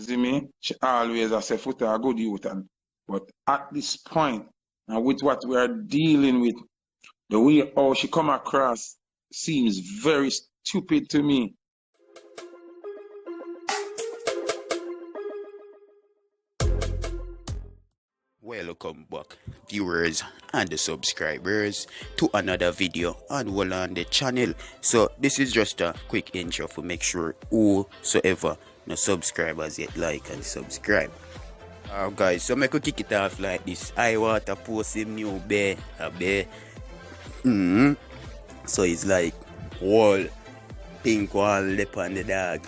see me? She always I say Foota a good youth but at this point, and with what we are dealing with, the way how she come across seems very stupid to me. Welcome back, viewers and the subscribers, to another video on Wull on the channel. So this is just a quick intro to make sure whosoever no subscribers yet like and subscribe. Guys, so I could kick it off like this. Iwaata post him new bear, a bear. So it's like Wull, pink wall, lip on the dog.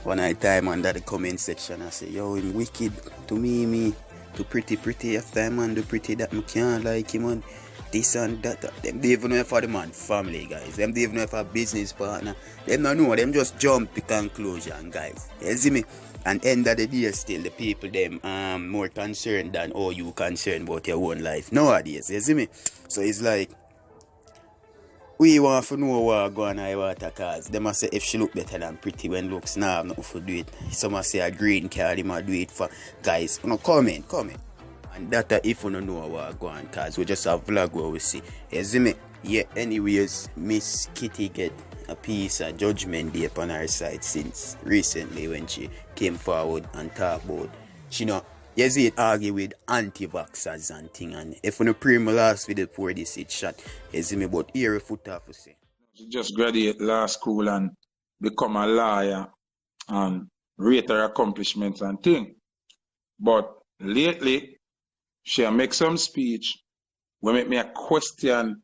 One night time under the comment section I say, yo, him wicked to me. To pretty after him man do pretty that me can't like him on this and that. Them they even know if the man family, guys. Them they even know if a business partner. Them don't know, them just jump to conclusion, guys. You see me? And end of the day still the people them more concerned than all you concerned about your own life nowadays. You see me? So it's like we want to know what go on Iwaata cause they must say if she look better than pretty when looks now have nothing to do it. Some must say a green card, they must do it for guys. You know, comment. And that if you don't know what go on cause we just have vlog where we see. You see me? Yeah, anyways, Miss Kitty get a piece of judgment day upon her side since recently when she came forward and talked about she know you see it argue with anti-vaxxers and thing, and if you pray my last video before this it shot, you see me but here a Foota for say. She just graduate law school and become a lawyer and rate her accomplishments and thing. But lately, she make some speech will make me a question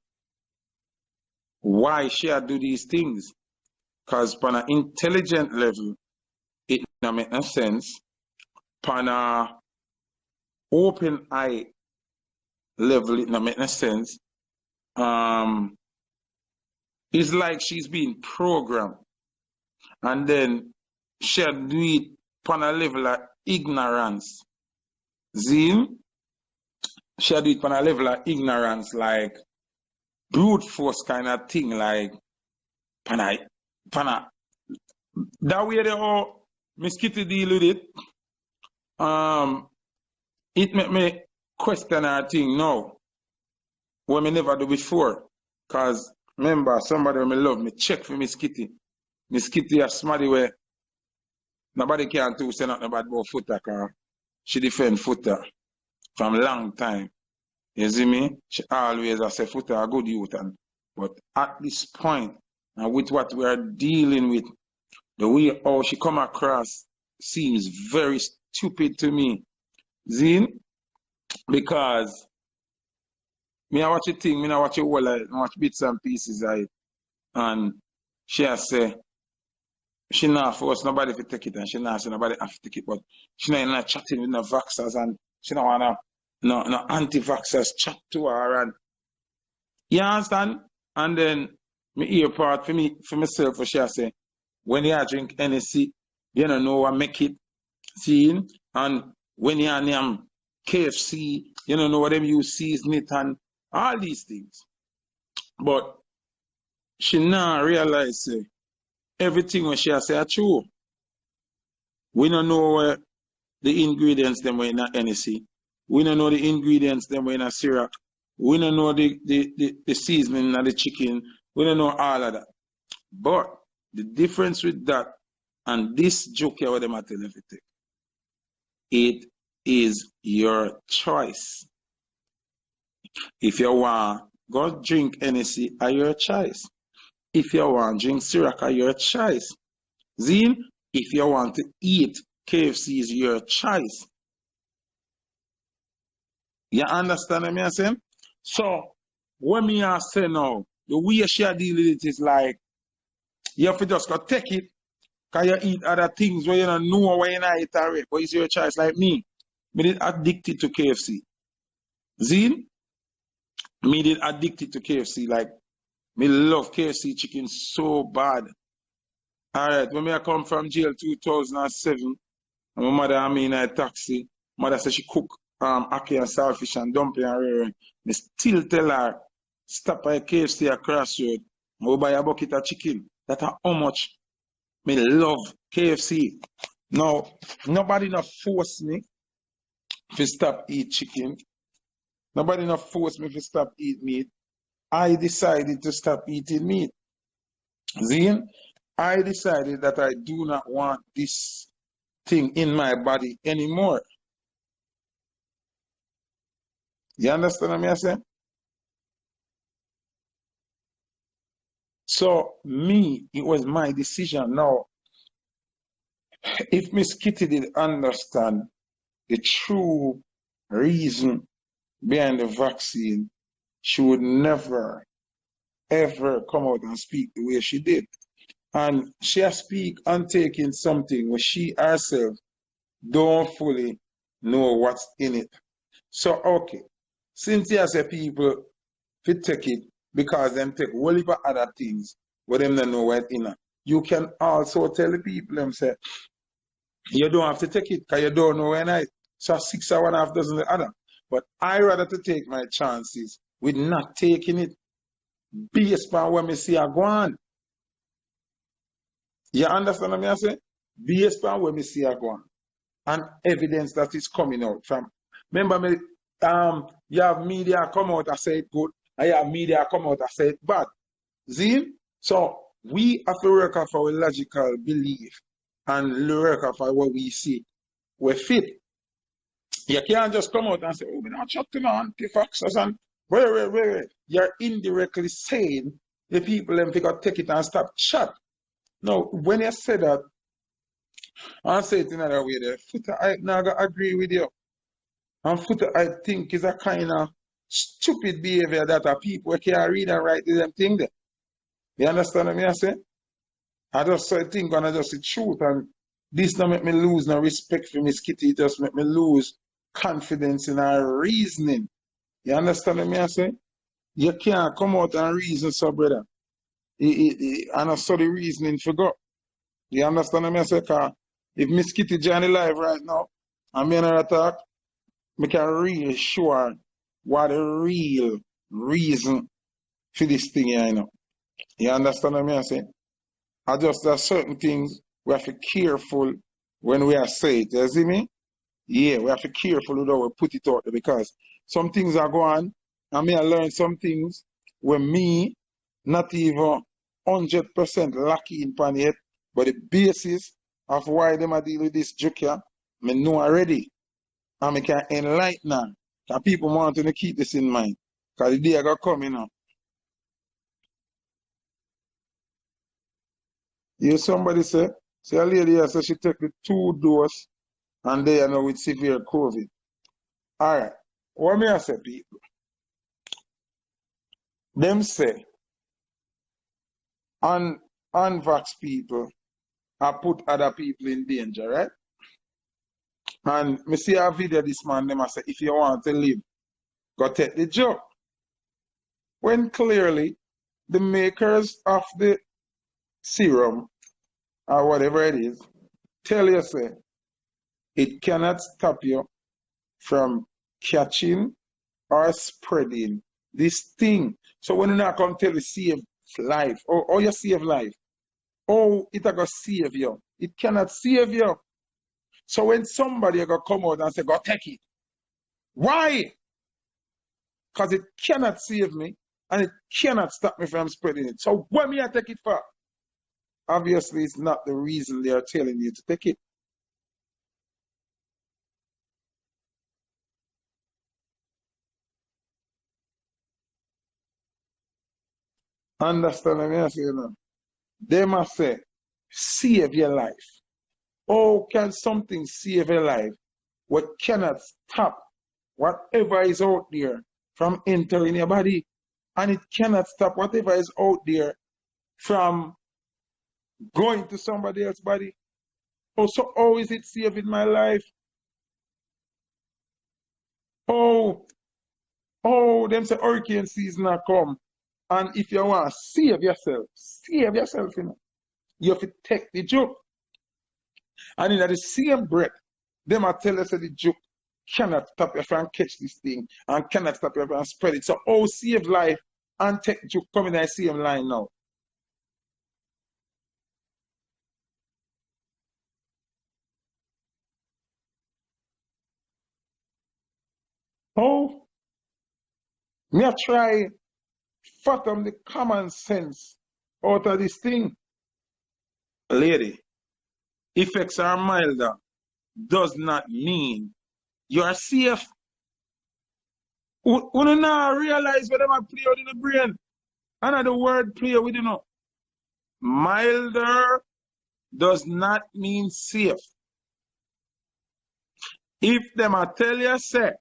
why she do these things. Because on an intelligent level, it don't make no sense. On a open eye level, it don't make no sense. It's like she's being programmed. And then she do it on a level of ignorance. Zin, she do it on a level of ignorance, like brute force kind of thing, like pana. That way they all Miss Kitty deal with it. It make me question her thing now. What me never do before. Cause remember somebody when me love me check for Miss Kitty. Miss Kitty a smarty way. Nobody can do say nothing about Foota cause she defend Foota from long time. You see me? She always I say Foota a good youth but at this point and with what we are dealing with, the way how she come across seems very stupid to me. Zin, because me I watch a thing, me I watch a whole I watch bits and pieces and she has say she not force nobody to take it and she not say nobody have to take it, but she not chatting with no vaxxers and she don't wanna no anti-vaxxers chat to her and you understand? And then me hear part for myself for she say when you drink NSC, you don't know what make it seen, and when you name KFC, you don't know what them use season it and all these things. But she now realize everything when she say are true. We don't know the ingredients them were in a NSC. We don't know the ingredients them were in a syrup. We don't know the seasoning of the chicken. We don't know all of that. But the difference with that and this joke here, what them are telling everything, it is your choice. If you want go drink NSC, are your choice. If you want drink syrup, are your choice. Zin, if you want to eat KFC, is your choice. You understand what I'm saying? So when me I say now, the way she deal with it is like you have to just go take it, because you eat other things where you don't know where you not eat already. But it's your choice. Like me did addicted to KFC. Zin, me did addicted to KFC. Like, me love KFC chicken so bad. Alright, when I come from jail 2007, and my mother and me in a taxi, mother said she cook ackee and saltfish and dumpling and rare. Me still tell her, stop at KFC at Crossroad, go buy a bucket of chicken. That's how much me love KFC. Now, nobody not force me to stop eat chicken. Nobody not force me to stop eat meat. I decided to stop eating meat. Zine, I decided that I do not want this thing in my body anymore. You understand what I'm saying? So me, it was my decision. Now, if Miss Kitty did understand the true reason behind the vaccine, she would never, ever come out and speak the way she did. And she has speak on taking something where she herself don't fully know what's in it. So, okay, since you say people fit take it because them take a whole heap of other things, but them don't know what's in it. You can also tell the people them say, you don't have to take it because you don't know when I. So 6 or 1.5 dozen the other. But I rather to take my chances with not taking it based on what me see I go on. You understand what I say? Based on what me see I go on. And evidence that is coming out from. Remember me, you have media come out and say it good, and you have media come out and say it bad. See? So we have to work off our logical belief and work off what we see. We fit. You can't just come out and say, oh, we're not chatting on anti-vaxxers and wait. You're indirectly saying the people them got take it and stop chat. Now, when you say that, I say it in another way there, Foota Hype now I agree with you. And Foota I think is a kind of stupid behavior that people can't read and write them thing there. You understand what I say? I just say think and I just the truth, and this don't make me lose no respect for Miss Kitty, it just make me lose confidence in her reasoning. You understand what I say? You can't come out and reason so, brother. And I saw the reasoning forgot. You understand what I say? Because if Miss Kitty join live right now, and me and her talk, I can really sure what the real reason for this thing here, you know. You understand what I say? I just, there are certain things we have to be careful when we are say it. You see me? Yeah, we have to be careful with how we put it out there because some things are going and me I learn some things where me not even 100% lucky in pan yet, but the basis of why them are dealing with this joker, me know already. And me can enlighten them. Because people want to keep this in mind. Because the day I got coming up. You somebody say a lady here said she take the 2 dose and they are now with severe COVID. Alright. What may I say, people? Them say unvaxxed people are put other people in danger, right? And me see a video this man, them I say, if you want to live, go take the job. When clearly the makers of the serum or whatever it is tell you say it cannot stop you from catching or spreading this thing. So when you not come tell you save life, or you save life, oh, it gonna save you. It cannot save you. So when somebody gonna come out and say, go take it. Why? Because it cannot save me and it cannot stop me from spreading it. So what me I take it for? Obviously, it's not the reason they are telling you to take it. Understand what I say now? They must say, save your life. How can something save your life what cannot stop whatever is out there from entering your body? And it cannot stop whatever is out there from going to somebody else's body. Oh, so how is it saving my life? Oh, them say hurricane season are come. And if you want to save yourself, you know. You have to take the joke. And in the same breath, them are tell us that the joke cannot stop you from catch this thing and cannot stop you from spread it. So how save life and take joke come in the same line now. Oh, me a try fathom the common sense out of this thing. Lady, effects are milder does not mean you are safe. We do not realize what them a play out in the brain. Another word play with you know. Milder does not mean safe. If them a tell you say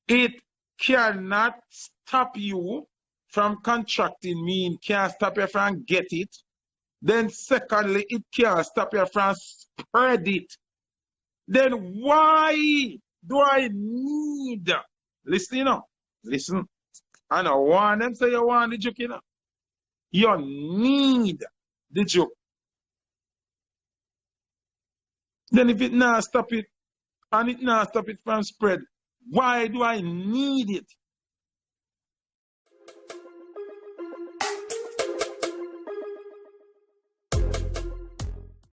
it cannot stop you from contracting, mean can't stop you from get it, then secondly, it can't stop you from spread it. Then why do I need? Listen, you know. Listen. I don't want them say you want the joke, you know. You need the joke. Then if it not stop it, and it not stop it from spread, why do I need it?